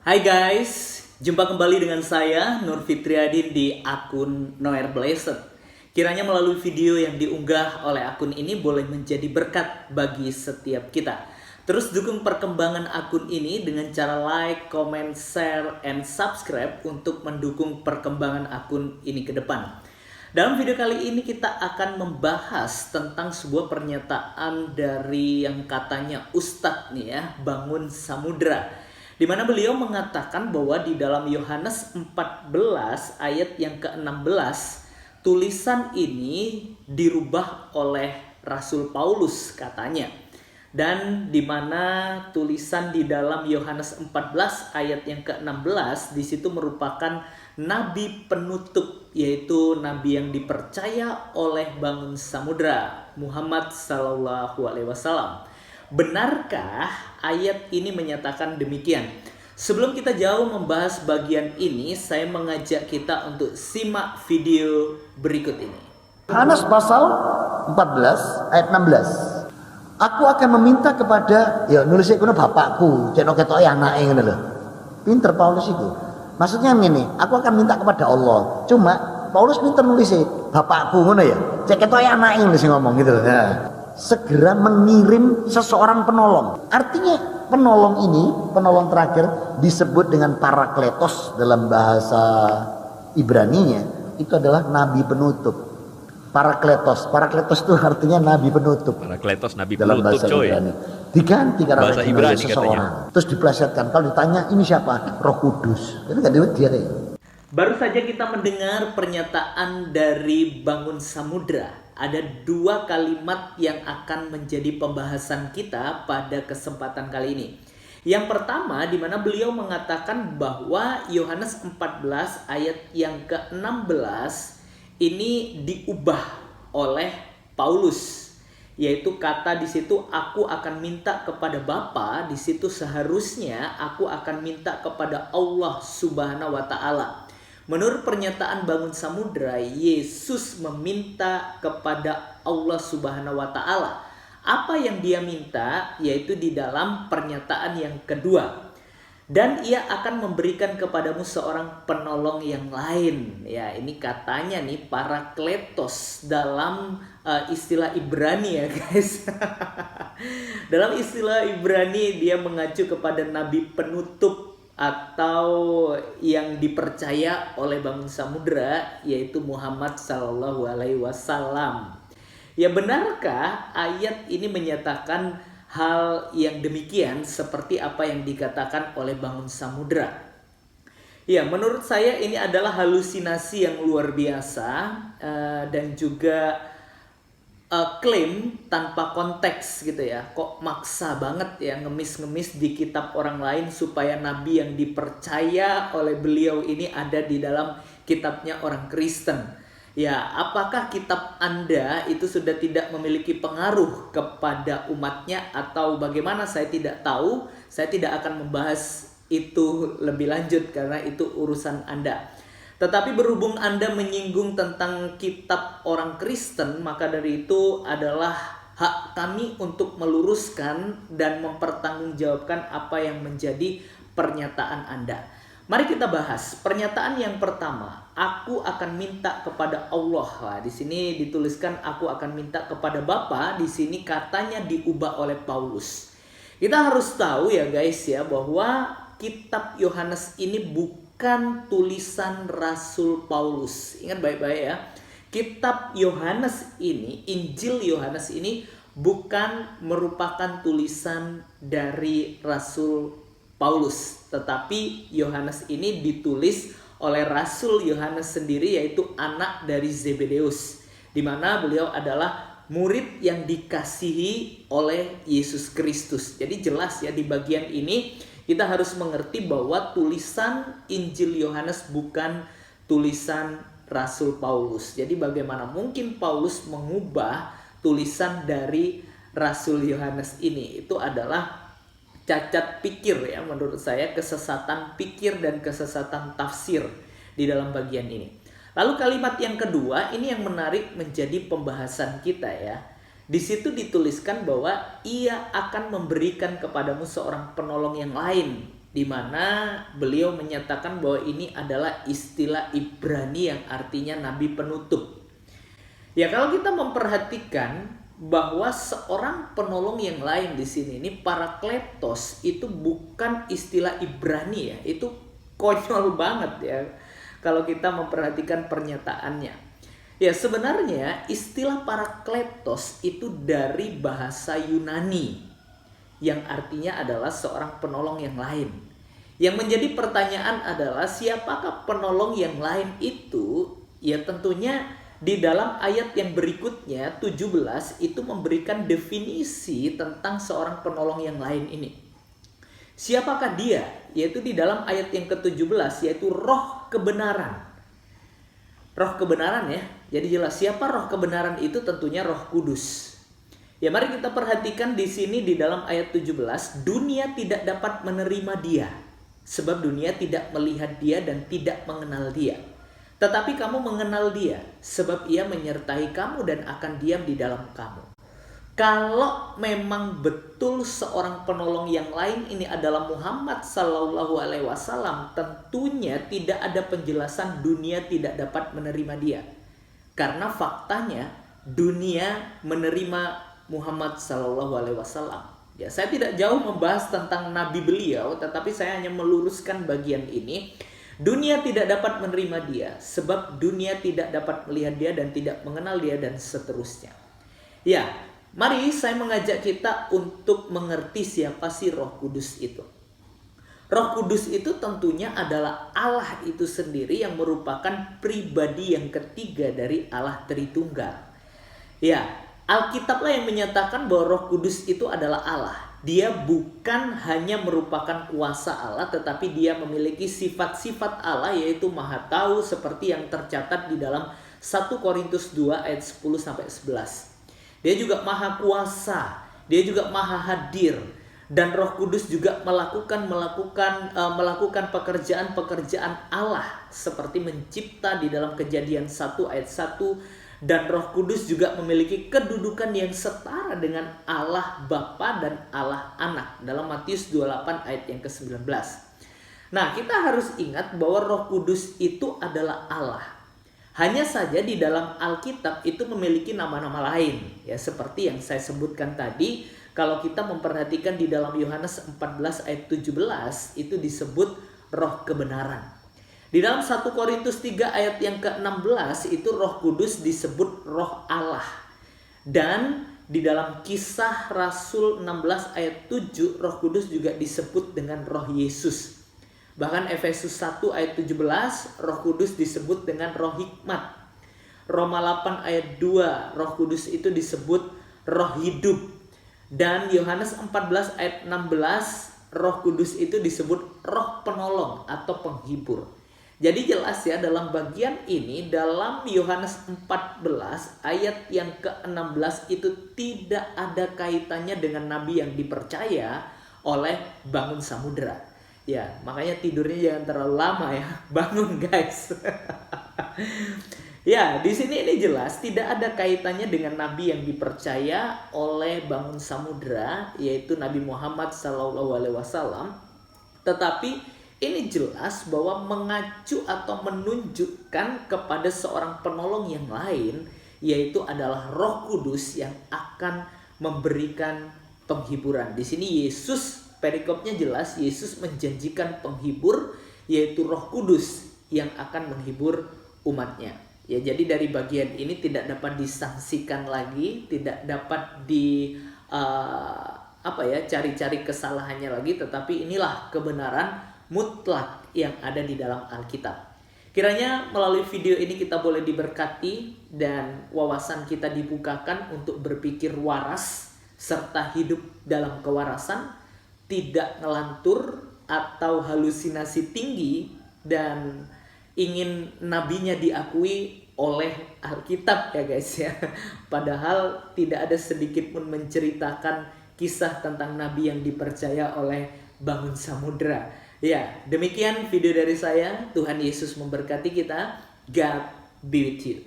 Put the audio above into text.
Hai guys, jumpa kembali dengan saya Nur Fitriadin di akun Noer Blessed. Kiranya melalui video yang diunggah oleh akun ini boleh menjadi berkat bagi setiap kita. Terus dukung perkembangan akun ini dengan cara like, comment, share, and subscribe untuk mendukung perkembangan akun ini ke depan. Dalam video kali ini kita akan membahas tentang sebuah pernyataan dari yang katanya Ustadz nih ya, Bangun Samudra. Di mana beliau mengatakan bahwa di dalam Yohanes 14 ayat yang ke-16 tulisan ini dirubah oleh Rasul Paulus katanya. Dan di mana tulisan di dalam Yohanes 14 ayat yang ke-16 di situ merupakan nabi penutup, yaitu nabi yang dipercaya oleh Bangun Samudra Muhammad sallallahu alaihi wasallam. Benarkah ayat ini menyatakan demikian? Sebelum kita jauh membahas bagian ini, saya mengajak kita untuk simak video berikut ini. Yohanes pasal 14 ayat 16. Aku akan meminta kepada, ya nulisnya kuno bapakku, cek ketok anake ngono lho. Pinter Paulus itu. Maksudnya ini, aku akan minta kepada Allah. Cuma Paulus pinter nulisnya bapakku ngono ya. Cek ketok anake ngono sing ngomong gitu loh. Nah, segera mengirim seseorang penolong. Artinya penolong ini, penolong terakhir disebut dengan Parakletos dalam bahasa Ibraninya, itu adalah nabi penutup. Parakletos itu artinya nabi penutup. Parakletos nabi dalam penutup, bahasa coy. Ibrani. Diganti karena Bahasa Ibrani seseorang. katanya. Terus diplesetkan. Kalau ditanya ini siapa? Roh Kudus. Itu kan dia deh. Baru saja kita mendengar pernyataan dari Bangun Samudra. Ada dua kalimat yang akan menjadi pembahasan kita pada kesempatan kali ini. Yang pertama, di mana beliau mengatakan bahwa Yohanes 14 ayat yang ke-16 ini diubah oleh Paulus. Yaitu kata di situ, aku akan minta kepada Bapa. Di situ seharusnya aku akan minta kepada Allah Subhanahu wa taala. Menurut pernyataan Bangun Samudra, Yesus meminta kepada Allah Subhanahu wa taala. Apa yang dia minta yaitu di dalam pernyataan yang kedua. Dan ia akan memberikan kepadamu seorang penolong yang lain. Ya, ini katanya nih Parakletos dalam istilah Ibrani ya guys. Dalam istilah Ibrani dia mengacu kepada nabi penutup atau yang dipercaya oleh Bangun Samudra, yaitu Muhammad sallallahu alaihi wasallam. Ya, benarkah ayat ini menyatakan hal yang demikian seperti apa yang dikatakan oleh Bangun Samudra? Ya, menurut saya ini adalah halusinasi yang luar biasa dan juga klaim tanpa konteks gitu ya. Kok maksa banget ya ngemis-ngemis di kitab orang lain supaya nabi yang dipercaya oleh beliau ini ada di dalam kitabnya orang Kristen. Ya, apakah kitab Anda itu sudah tidak memiliki pengaruh kepada umatnya atau bagaimana? Saya tidak tahu. Saya tidak akan membahas itu lebih lanjut karena itu urusan Anda. Tetapi berhubung Anda menyinggung tentang kitab orang Kristen, maka dari itu adalah hak kami untuk meluruskan dan mempertanggungjawabkan apa yang menjadi pernyataan Anda. Mari kita bahas pernyataan yang pertama. Aku akan minta kepada Allah. Nah, di sini dituliskan aku akan minta kepada Bapa. Di sini katanya diubah oleh Paulus. Kita harus tahu ya guys ya bahwa kitab Yohanes ini bukan tulisan Rasul Paulus. Ingat baik-baik ya. Kitab Yohanes ini, Injil Yohanes ini bukan merupakan tulisan dari Rasul Paulus, tetapi Yohanes ini ditulis oleh Rasul Yohanes sendiri, yaitu anak dari Zebedeus, di mana beliau adalah murid yang dikasihi oleh Yesus Kristus. Jadi jelas ya di bagian ini kita harus mengerti bahwa tulisan Injil Yohanes bukan tulisan Rasul Paulus. Jadi bagaimana mungkin Paulus mengubah tulisan dari Rasul Yohanes ini? Itu adalah cacat pikir ya, menurut saya kesesatan pikir dan kesesatan tafsir di dalam bagian ini. Lalu kalimat yang kedua ini yang menarik menjadi pembahasan kita ya. Di situ dituliskan bahwa ia akan memberikan kepadamu seorang penolong yang lain. di mana beliau menyatakan bahwa ini adalah istilah Ibrani yang artinya nabi penutup. Ya, kalau kita memperhatikan bahwa seorang penolong yang lain di sini, ini Parakletos, itu bukan istilah Ibrani ya. Itu konyol banget ya kalau kita memperhatikan pernyataannya. Ya, sebenarnya istilah Parakletos itu dari bahasa Yunani yang artinya adalah seorang penolong yang lain. Yang menjadi pertanyaan adalah siapakah penolong yang lain itu? Ya, tentunya di dalam ayat yang berikutnya 17 itu memberikan definisi tentang seorang penolong yang lain ini. Siapakah dia? Yaitu di dalam ayat yang ke-17, yaitu roh kebenaran. Roh kebenaran ya. Jadi jelas siapa roh kebenaran itu, tentunya Roh Kudus. Ya, mari kita perhatikan di sini di dalam ayat 17, dunia tidak dapat menerima dia sebab dunia tidak melihat dia dan tidak mengenal dia. Tetapi kamu mengenal dia, sebab ia menyertai kamu dan akan diam di dalam kamu. Kalau memang betul seorang penolong yang lain ini adalah Muhammad Sallallahu Alaihi Wasallam, tentunya tidak ada penjelasan dunia tidak dapat menerima dia. Karena faktanya dunia menerima Muhammad Sallallahu Alaihi Wasallam. Ya, saya tidak jauh membahas tentang nabi beliau, tetapi saya hanya meluruskan bagian ini. Dunia tidak dapat menerima dia sebab dunia tidak dapat melihat dia dan tidak mengenal dia dan seterusnya. Ya, mari saya mengajak kita untuk mengerti siapa sih Roh Kudus itu. Roh Kudus itu tentunya adalah Allah itu sendiri yang merupakan pribadi yang ketiga dari Allah Tritunggal. Ya, Alkitablah yang menyatakan bahwa Roh Kudus itu adalah Allah. Dia bukan hanya merupakan kuasa Allah, tetapi dia memiliki sifat-sifat Allah, yaitu Maha Tahu, seperti yang tercatat di dalam 1 Korintus 2 ayat 10-11. Dia juga Maha Kuasa, dia juga Maha Hadir, dan Roh Kudus juga melakukan pekerjaan-pekerjaan Allah, seperti mencipta di dalam Kejadian 1 ayat 1. Dan Roh Kudus juga memiliki kedudukan yang setara dengan Allah Bapa dan Allah Anak dalam Matius 28 ayat yang ke-19. Nah, kita harus ingat bahwa Roh Kudus itu adalah Allah. Hanya saja di dalam Alkitab itu memiliki nama-nama lain, ya, seperti yang saya sebutkan tadi. Kalau kita memperhatikan di dalam Yohanes 14 ayat 17 itu disebut Roh Kebenaran. Di dalam 1 Korintus 3 ayat yang ke-16 itu Roh Kudus disebut Roh Allah. Dan di dalam Kisah Rasul 16 ayat 7 Roh Kudus juga disebut dengan Roh Yesus. Bahkan Efesus 1 ayat 17 Roh Kudus disebut dengan Roh Hikmat. Roma 8 ayat 2 Roh Kudus itu disebut Roh Hidup. Dan Yohanes 14 ayat 16 Roh Kudus itu disebut Roh Penolong atau Penghibur. Jadi jelas ya, dalam bagian ini dalam Yohanes 14 ayat yang ke-16 itu tidak ada kaitannya dengan nabi yang dipercaya oleh Bangun Samudra. Ya, makanya tidurnya jangan terlalu lama ya. Bangun guys. Ya, di sini ini jelas tidak ada kaitannya dengan nabi yang dipercaya oleh Bangun Samudra, yaitu Nabi Muhammad SAW. Tetapi ini jelas bahwa mengacu atau menunjukkan kepada seorang penolong yang lain, yaitu adalah Roh Kudus yang akan memberikan penghiburan. Di sini Yesus, perikopnya jelas, Yesus menjanjikan penghibur, yaitu Roh Kudus yang akan menghibur umatnya. Ya, jadi dari bagian ini tidak dapat disangsikan lagi, tidak dapat cari-cari kesalahannya lagi, tetapi inilah kebenaran mutlak yang ada di dalam Alkitab. Kiranya melalui video ini kita boleh diberkati dan wawasan kita dibukakan untuk berpikir waras serta hidup dalam kewarasan, tidak ngelantur atau halusinasi tinggi dan ingin nabinya diakui oleh Alkitab ya guys ya. Padahal tidak ada sedikit pun menceritakan kisah tentang nabi yang dipercaya oleh Bangun Samudra. Ya, demikian video dari saya. Tuhan Yesus memberkati kita. God be with you.